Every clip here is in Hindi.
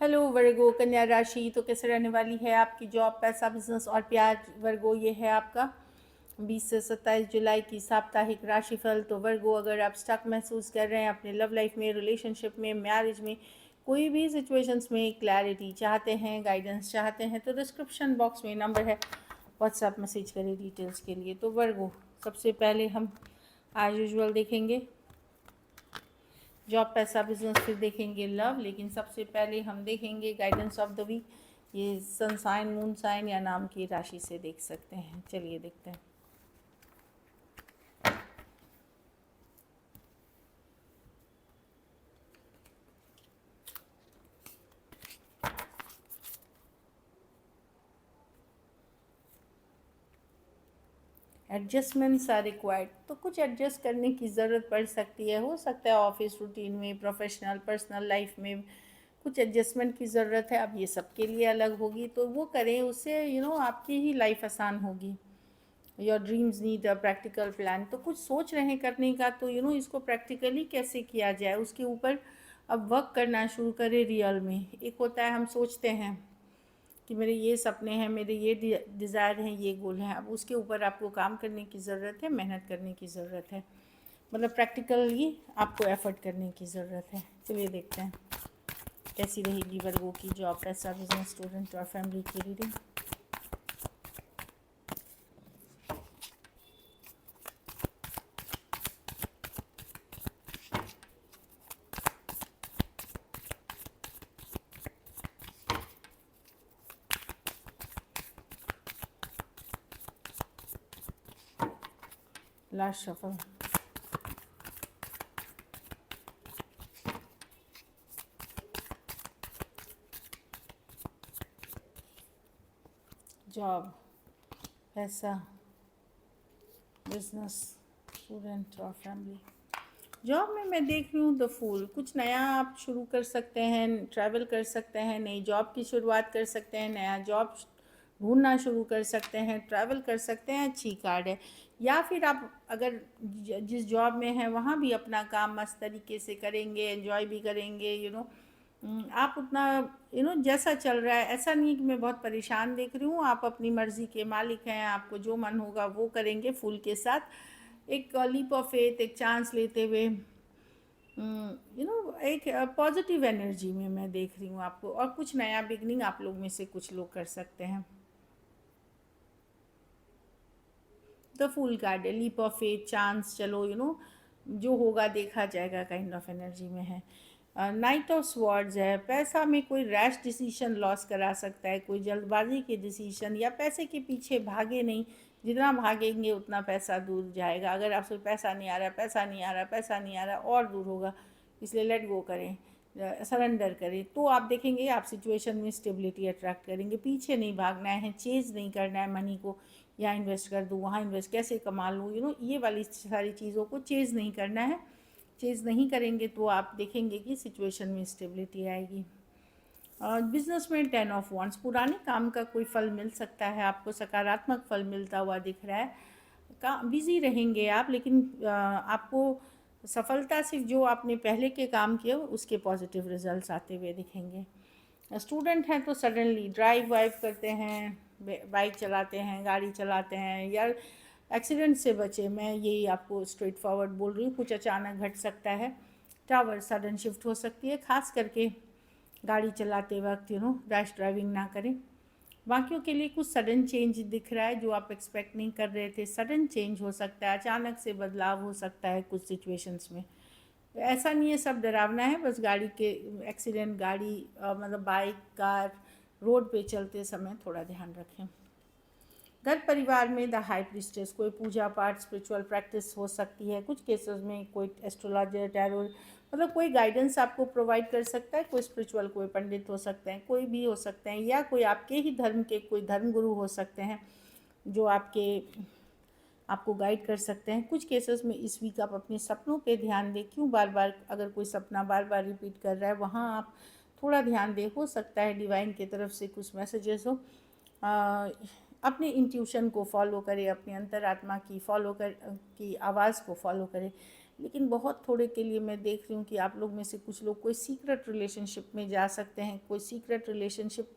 हेलो वर्गो कन्या राशि। तो कैसे रहने वाली है आपकी जॉब, पैसा, बिजनेस और प्यार। वर्गो ये है आपका 20 से 27 जुलाई की साप्ताहिक राशिफल। तो वर्गो, अगर आप स्टक महसूस कर रहे हैं अपने लव लाइफ में, रिलेशनशिप में, मैरिज में, कोई भी सिचुएशंस में क्लैरिटी चाहते हैं, गाइडेंस चाहते हैं, तो डिस्क्रिप्शन बॉक्स में नंबर है, व्हाट्सएप मैसेज करें डिटेल्स के लिए। तो वर्गो, सबसे पहले हम आज यूजुअल देखेंगे जॉब, पैसा, बिजनेस, फिर देखेंगे लव, लेकिन सबसे पहले हम देखेंगे गाइडेंस ऑफ द वीक। ये सन साइन, मून साइन या नाम की राशि से देख सकते हैं। चलिए देखते हैं। Adjustments are required. तो कुछ एडजस्ट करने की ज़रूरत पड़ सकती है, हो सकता है ऑफिस रूटीन में, प्रोफेशनल पर्सनल लाइफ में कुछ एडजस्टमेंट की ज़रूरत है। अब ये सबके लिए अलग होगी, तो वो करें, उससे आपकी ही लाइफ आसान होगी। Your dreams need a practical plan. तो कुछ सोच रहे हैं करने का, तो इसको प्रैक्टिकली कैसे किया जाए उसके ऊपर अब वर्क करना शुरू करें रियल में। एक होता है हम सोचते हैं कि मेरे ये सपने हैं, मेरे ये डिज़ायर हैं, ये गोल हैं। अब उसके ऊपर आपको काम करने की ज़रूरत है, मेहनत करने की ज़रूरत है, मतलब प्रैक्टिकली आपको एफर्ट करने की ज़रूरत है। चलिए देखते हैं कैसी रहेगी वर्गों की जॉब, पैसा, बिजनेस, स्टूडेंट और फैमिली की रीडिंग। Last shuffle. जॉब, पैसा, बिजनेस, स्टूडेंट और फैमिली। जॉब में मैं देख रही हूँ द फूल। कुछ नया आप शुरू कर सकते हैं, ट्रैवल कर सकते हैं, नई जॉब की शुरुआत कर सकते हैं, नया जॉब ढूंढना शुरू कर सकते हैं, ट्रैवल कर सकते हैं, अच्छी कार्ड है। या फिर आप अगर जिस जॉब में हैं वहाँ भी अपना काम मस्त तरीके से करेंगे, एंजॉय भी करेंगे। आप उतना जैसा चल रहा है, ऐसा नहीं कि मैं बहुत परेशान देख रही हूँ। आप अपनी मर्ज़ी के मालिक हैं, आपको जो मन होगा वो करेंगे फूल के साथ। एक लीप ऑफ फेथ, एक चांस लेते हुए, एक पॉजिटिव एनर्जी में मैं देख रही हूँ आपको। और कुछ नया बिगनिंग आप लोग में से कुछ लोग कर सकते हैं। द फूल कार्ड है, लीप ऑफ फेथ, चांस, चलो जो होगा देखा जाएगा काइंड ऑफ एनर्जी में है। नाइट ऑफ स्वॉर्ड्स है। पैसा में कोई रैश डिसीजन लॉस करा सकता है, कोई जल्दबाजी के डिसीजन, या पैसे के पीछे भागे नहीं। जितना भागेंगे उतना पैसा दूर जाएगा। अगर आपसे पैसा नहीं आ रहा, पैसा नहीं आ रहा, पैसा नहीं आ रहा, और दूर होगा। इसलिए लेट गो करें, सरेंडर करें, तो आप देखेंगे आप सिचुएशन में स्टेबिलिटी अट्रैक्ट करेंगे। पीछे नहीं भागना है, चेज़ नहीं करना है मनी को, यहाँ इन्वेस्ट कर दूँ, वहाँ इन्वेस्ट कैसे कमा लूँ, ये वाली सारी चीज़ों को चेज़ नहीं करना है। चेज़ नहीं करेंगे तो आप देखेंगे कि सिचुएशन में स्टेबिलिटी आएगी। और बिजनेस में 10 ऑफ वांड्स, पुराने काम का कोई फल मिल सकता है आपको, सकारात्मक फल मिलता हुआ दिख रहा है। बिज़ी रहेंगे आप, लेकिन आपको सफलता से जो आपने पहले के काम किए उसके पॉजिटिव रिजल्ट्स आते हुए दिखेंगे। स्टूडेंट हैं तो सडनली ड्राइव वाइव करते हैं, बाइक चलाते हैं, गाड़ी चलाते हैं, या एक्सीडेंट से बचे। मैं यही आपको स्ट्रेट फॉरवर्ड बोल रही हूँ। कुछ अचानक घट सकता है, टावर सडन शिफ्ट हो सकती है, खास करके गाड़ी चलाते वक्त रैश ड्राइविंग ना करें। बाकियों के लिए कुछ सडन चेंज दिख रहा है जो आप एक्सपेक्ट नहीं कर रहे थे। सडन चेंज हो सकता है, अचानक से बदलाव हो सकता है कुछ सिचुएशंस में। ऐसा नहीं है सब डरावना है, बस गाड़ी के एक्सीडेंट, गाड़ी मतलब बाइक, कार, रोड पे चलते समय थोड़ा ध्यान रखें। घर परिवार में द हाई प्रीस्टेस, कोई पूजा पाठ, स्पिरिचुअल प्रैक्टिस हो सकती है। कुछ केसेस में कोई एस्ट्रोलॉजर, टैरो, मतलब कोई गाइडेंस आपको प्रोवाइड कर सकता है। कोई स्पिरिचुअल, कोई पंडित हो सकते हैं, कोई भी हो सकते हैं, या कोई आपके ही धर्म के कोई धर्म गुरु हो सकते हैं जो आपको गाइड कर सकते हैं। कुछ केसेस में इस वीक आप अपने सपनों पे ध्यान दें। क्यों बार बार, अगर कोई सपना बार बार रिपीट कर रहा है, वहाँ आप थोड़ा ध्यान दें। हो सकता है डिवाइन की तरफ से कुछ मैसेजेस हो। अपने इंट्यूशन को फॉलो करें, अपनी अंतरात्मा की की आवाज़ को फॉलो करें। लेकिन बहुत थोड़े के लिए मैं देख रही हूँ कि आप लोग में से कुछ लोग कोई सीक्रेट रिलेशनशिप में जा सकते हैं, कोई सीक्रेट रिलेशनशिप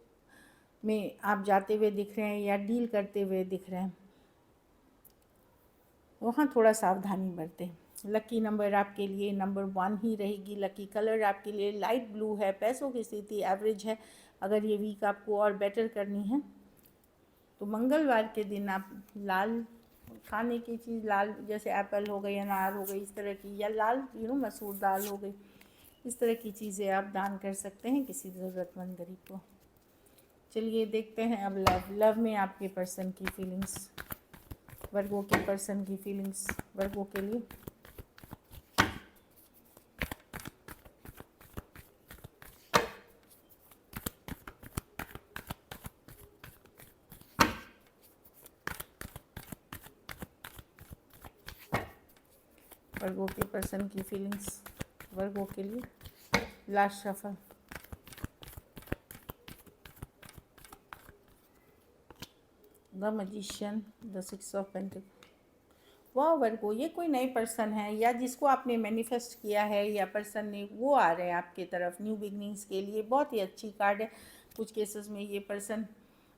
में आप जाते हुए दिख रहे हैं या डील करते हुए दिख रहे हैं, वहाँ थोड़ा सावधानी बरतें। लकी नंबर आपके लिए नंबर 1 ही रहेगी। लकी कलर आपके लिए लाइट ब्लू है। पैसों की स्थिति एवरेज है। अगर ये वीक आपको और बेटर करनी है तो मंगलवार के दिन आप लाल खाने की चीज़, लाल जैसे एप्पल हो गई, अनार हो गई, इस तरह की, या लाल मसूर दाल हो गई, इस तरह की चीज़ें आप दान कर सकते हैं किसी ज़रूरतमंद गरीब को। चलिए देखते हैं अब लव में आपके पर्सन की फीलिंग्स, वर्गो के पर्सन की फीलिंग्स वर्गो के लिए। वर्गो के पर्सन की फीलिंग्स वर्गो के लिए। Last shuffle. The magician, the 6 of pentacle. वाह वर्गो, ये कोई नए पर्सन है या जिसको आपने मैनिफेस्ट किया है या पर्सन ने, वो आ रहे हैं आपके तरफ न्यू बिगनिंग्स के लिए। बहुत ही अच्छी कार्ड है। कुछ केसेस में ये पर्सन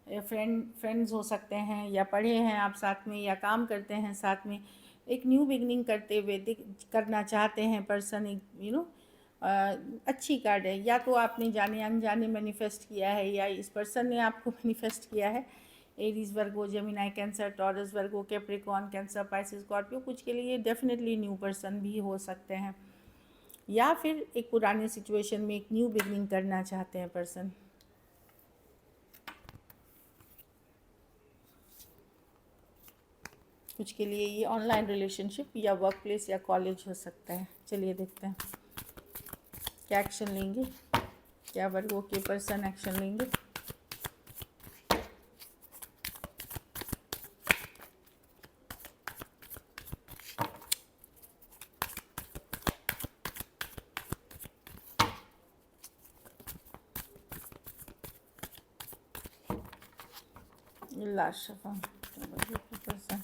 फ्रेंड्स हो सकते हैं, या पढ़े हैं आप साथ में, या काम करते हैं साथ में। एक न्यू बिगनिंग करते हुए करना चाहते हैं पर्सन, एक अच्छी कार्ड है। या तो आपने जाने अनजाने मैनिफेस्ट किया है, या इस पर्सन ने आपको मैनिफेस्ट किया है। एरीज, वर्गो, जेमिनाई, कैंसर, टॉरस, वर्गो, कैप्रिकॉर्न, कैंसर, पाइसिस, स्कॉर्पियो। कुछ के लिए डेफिनेटली न्यू पर्सन भी हो सकते हैं, या फिर एक पुराने सिचुएशन में एक न्यू बिगनिंग करना चाहते हैं पर्सन। कुछ के लिए ये ऑनलाइन रिलेशनशिप या वर्क प्लेस या कॉलेज हो सकता है। चलिए देखते हैं क्या एक्शन लेंगे, क्या वर्गो के पर्सन एक्शन लेंगे। लास्ट शफल, वर्गो के पर्सन।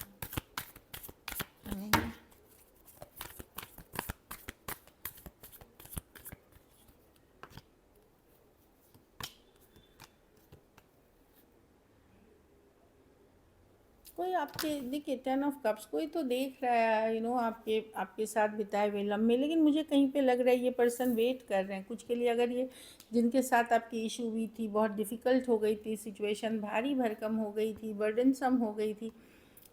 कोई आपके, देखिए 10 ऑफ कप्स, कोई तो देख रहा है आपके साथ बिताए हुए लम्हे, लेकिन मुझे कहीं पे लग रहा है ये पर्सन वेट कर रहे हैं कुछ के लिए। अगर ये जिनके साथ आपकी इशू हुई थी, बहुत डिफ़िकल्ट हो गई थी सिचुएशन, भारी भरकम हो गई थी, बर्डनसम हो गई थी,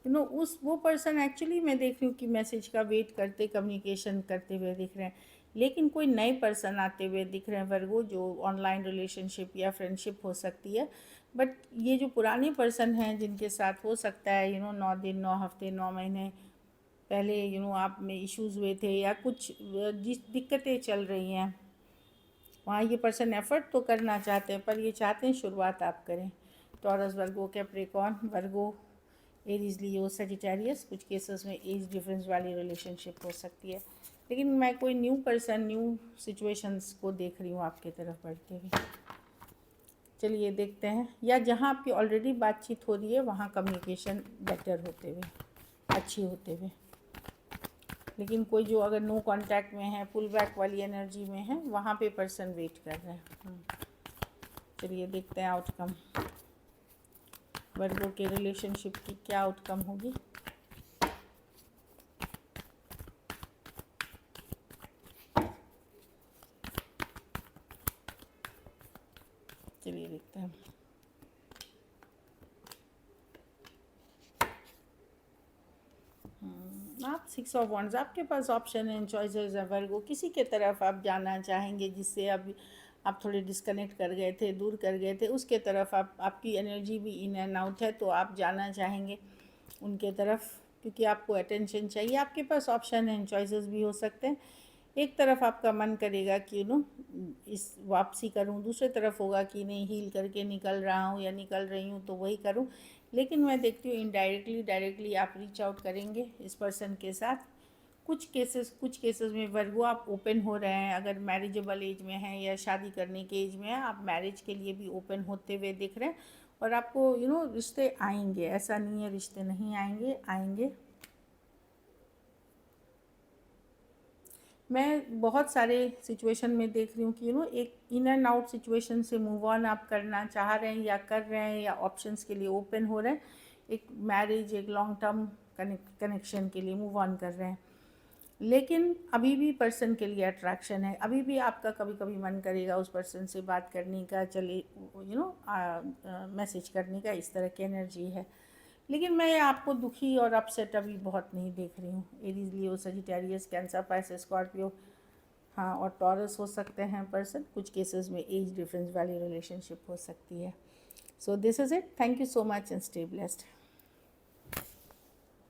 वो पर्सन एक्चुअली मैं देख रही हूँ कि मैसेज का वेट करते, कम्युनिकेशन करते हुए दिख रहे हैं। लेकिन कोई नए पर्सन आते हुए दिख रहे हैं वर्गो, जो ऑनलाइन रिलेशनशिप या फ्रेंडशिप हो सकती है। बट ये जो पुराने पर्सन हैं जिनके साथ हो सकता है 9 दिन, 9 हफ्ते, 9 महीने पहले आप में इश्यूज़ हुए थे, या कुछ जिस दिक्कतें चल रही हैं, वहाँ ये पर्सन एफ़र्ट तो करना चाहते हैं, पर ये चाहते हैं शुरुआत आप करें। टॉरस, वर्गो, कैप्रिकॉर्न, वर्गो, एरीज, लियो, सजिटेरियस। कुछ केसेस में एज डिफरेंस वाली रिलेशनशिप हो सकती है, लेकिन मैं कोई न्यू पर्सन, न्यू सिचुएशंस को देख रही हूँ आपकी तरफ बढ़ते हुए। चलिए देखते हैं, या जहाँ आपकी ऑलरेडी बातचीत हो रही है वहाँ कम्युनिकेशन बेटर होते हुए, अच्छी होते हुए। लेकिन कोई जो अगर नो कांटेक्ट में है, पुल बैक वाली एनर्जी में है, वहाँ पे पर्सन वेट कर रहे हैं। चलिए देखते हैं आउटकम, वर्गो के रिलेशनशिप की क्या आउटकम होगी। चलिए देखते हैं। आप 6 ऑफ वंड्स, आपके पास ऑप्शन एंड चॉइसेस है वर्गो। किसी के तरफ आप जाना चाहेंगे जिससे अब आप थोड़े डिस्कनेक्ट कर गए थे, दूर कर गए थे, उसके तरफ आपकी एनर्जी भी इन एंड आउट है, तो आप जाना चाहेंगे उनके तरफ, क्योंकि आपको अटेंशन चाहिए। आपके पास ऑप्शन एंड चॉइसेस भी हो सकते हैं। एक तरफ आपका मन करेगा कि इस वापसी करूं, दूसरे तरफ होगा कि नहीं, हील करके निकल रहा हूं या निकल रही हूं तो वही करूं। लेकिन मैं देखती हूँ इनडायरेक्टली, डायरेक्टली आप रीच आउट करेंगे इस पर्सन के साथ। कुछ केसेस में वर्गो आप ओपन हो रहे हैं, अगर मैरिजेबल एज में हैं या शादी करने के एज में हैं, आप मैरिज के लिए भी ओपन होते हुए दिख रहे हैं। और आपको रिश्ते आएंगे, ऐसा नहीं है रिश्ते नहीं आएंगे, आएंगे। मैं बहुत सारे सिचुएशन में देख रही हूँ कि एक इन एंड आउट सिचुएशन से मूव ऑन आप करना चाह रहे हैं या कर रहे हैं या ऑप्शंस के लिए ओपन हो रहे हैं, एक मैरिज, एक लॉन्ग टर्म कनेक्शन के लिए मूव ऑन कर रहे हैं। लेकिन अभी भी पर्सन के लिए अट्रैक्शन है, अभी भी आपका कभी कभी मन करेगा उस पर्सन से बात करने का, चले मैसेज करने का, इस तरह की एनर्जी है। लेकिन मैं आपको दुखी और अपसेट अभी बहुत नहीं देख रही हूँ। एरीज, लियो, सजिटेरियस, कैंसर, पाइसेस, स्कॉर्पियो, हाँ, और टॉरस हो सकते हैं पर्सन। कुछ केसेस में एज डिफरेंस वाली रिलेशनशिप हो सकती है। So this is it. Thank you so much and stay blessed.